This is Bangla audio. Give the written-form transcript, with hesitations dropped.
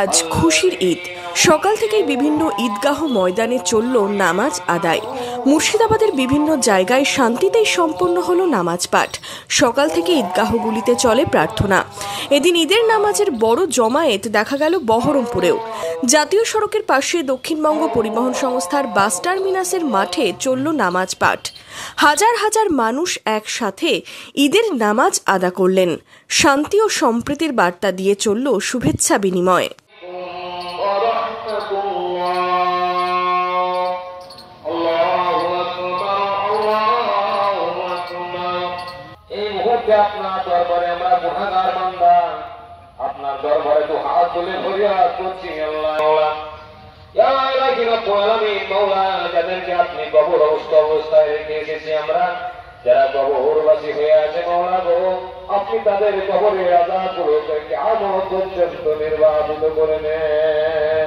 আজ খুশির ঈদ। সকাল থেকেই বিভিন্ন ঈদগাহ ময়দানে চলল নামাজ আদায়। মুর্শিদাবাদের বিভিন্ন জায়গায় শান্তিতেই সম্পন্ন হলো নামাজ পাঠ। সকাল থেকে ঈদগাহগুলিতে চলে প্রার্থনা। এদিন ঈদের নামাজের বড় জমায়েত দেখা গেল বহরমপুরেও। জাতীয় সড়কের পাশে দক্ষিণবঙ্গ পরিবহন সংস্থার বাস টার্মিনাসের মাঠে চলল নামাজ পাঠ। হাজার হাজার মানুষ একসাথে ঈদের নামাজ আদা করলেন। শান্তি ও সম্প্রীতির বার্তা দিয়ে চলল শুভেচ্ছা বিনিময়। আপনার দরবারে আমরা গুনাহগার বান্দা, আপনার দরবারে তো হাত তুলে ফরিয়াদ করছি আল্লাহ। ইয়া ইলাহি রাব্বুল আলামিন, মাওলা, যাদেরকে আপনি কবরস্থ অবস্থায় রেখে এসেছি আমরা, যারা কবরবাসী হয়ে আছে মাওলা গো, আপনি তাদের কবরের আযাবগুলো থেকে কিয়ামত পর্যন্ত নির্বাপিত করে নেন।